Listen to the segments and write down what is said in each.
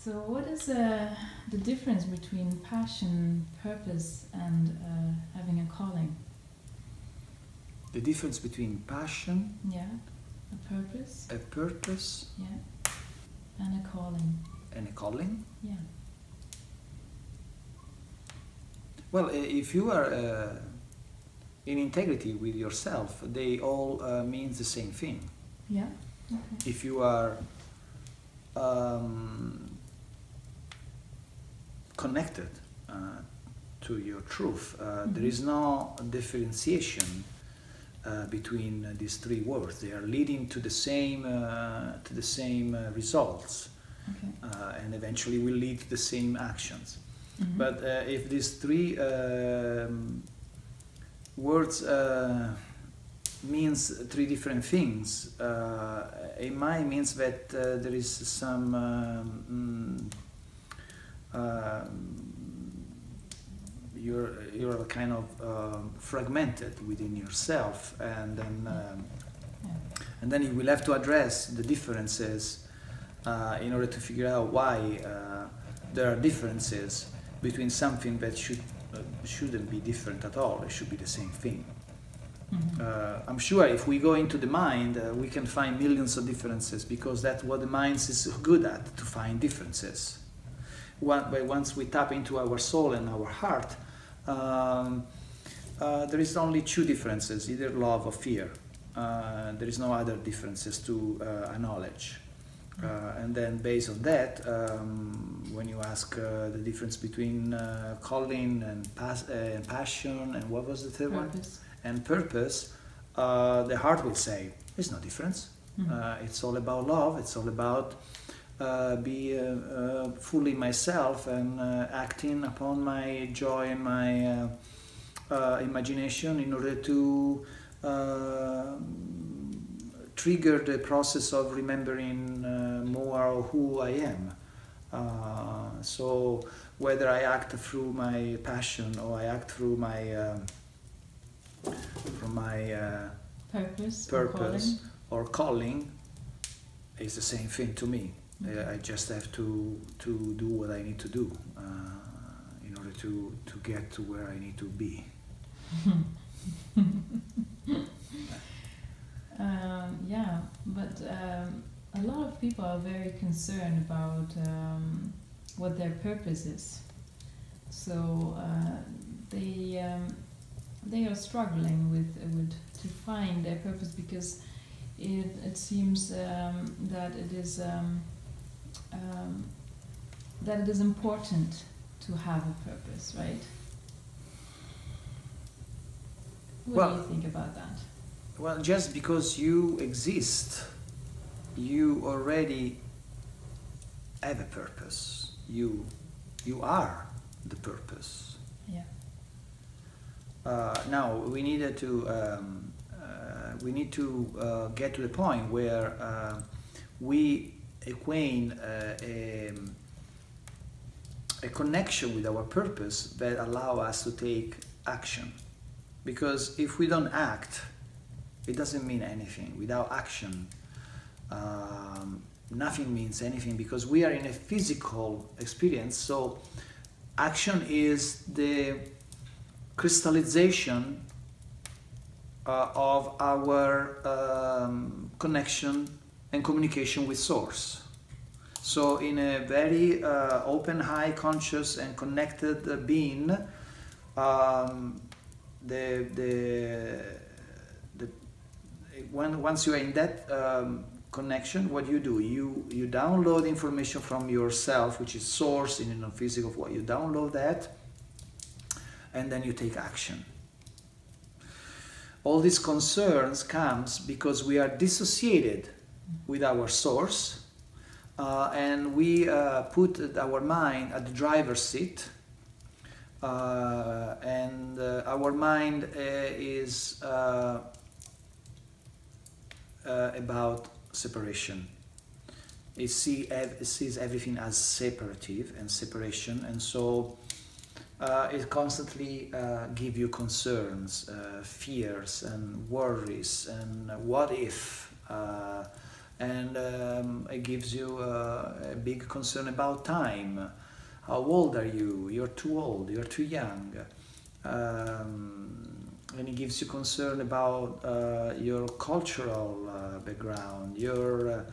So what is the difference between passion, purpose, and having a calling? The difference between passion, Yeah, a purpose, yeah, and a calling. and a calling. Yeah. Well, if you are in integrity with yourself, they all means the same thing. Yeah. Okay. If you are connected to your truth, there is no differentiation between these three words. They are leading to the same results, Okay. and eventually will lead to the same actions. Mm-hmm. But if these three words means three different things, it might means that there is some you're kind of fragmented within yourself, and then you will have to address the differences in order to figure out why there are differences between something that shouldn't be different at all. It should be the same thing. Mm-hmm. I'm sure if we go into the mind, we can find millions of differences, because that's what the mind is good at, to find differences. But once we tap into our soul and our heart, there is only two differences, either love or fear. There is no other differences to acknowledge. And then based on that, when you ask the difference between calling and passion, and what was the third one? And purpose, the heart will say, there's no difference. Mm-hmm. It's all about love. It's all about be fully myself and acting upon my joy and my imagination in order to trigger the process of remembering more of who I am. So whether I act through my passion or I act through my purpose or calling, is the same thing to me. Okay. I just have to do what I need to do in order to get to where I need to be. Yeah, but a lot of people are very concerned about what their purpose is. So they are struggling with to find their purpose, because it seems that it is important to have a purpose, right? What do you think about that? Well, just because you exist, you already have a purpose. You are the purpose. Yeah. Now we need to get to the point where we acquaint a connection with our purpose that allow us to take action. Because if we don't act, it doesn't mean anything. Without action, nothing means anything, because we are in a physical experience. So action is the crystallization of our connection and communication with Source. So in a very open, high, conscious and connected being, once you are in that connection, what you do, you download information from yourself, which is source in a physical way. You download that, and then you take action. All these concerns comes because we are dissociated with our source, and we put our mind at the driver's seat. And our mind is about separation. It sees everything as separative and separation, and so it constantly gives you concerns, fears and worries, and what if, and it gives you a big concern about time. How old are you? You're too old, you're too young. And it gives you concern about your cultural background, your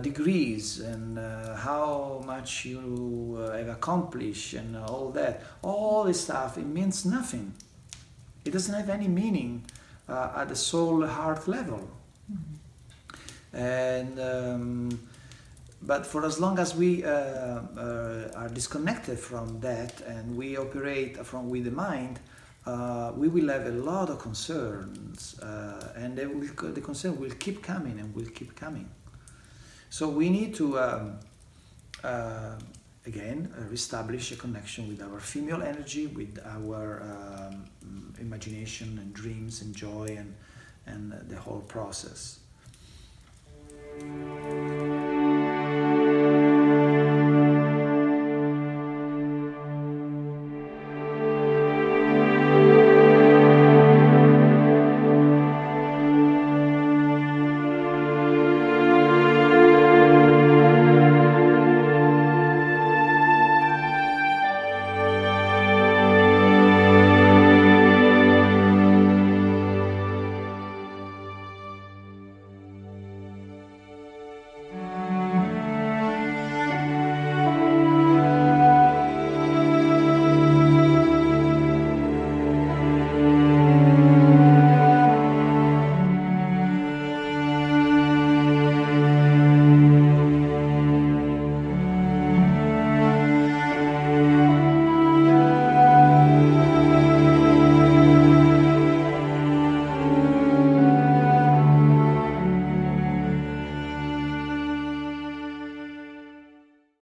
degrees, and how much you have accomplished, and all that. All this stuff, it means nothing. It doesn't have any meaning at the soul heart level. And but for as long as we are disconnected from that, and we operate with the mind, we will have a lot of concerns, and the concern will keep coming and will keep coming. So we need to again reestablish a connection with our female energy, with our imagination and dreams and joy, and the whole process.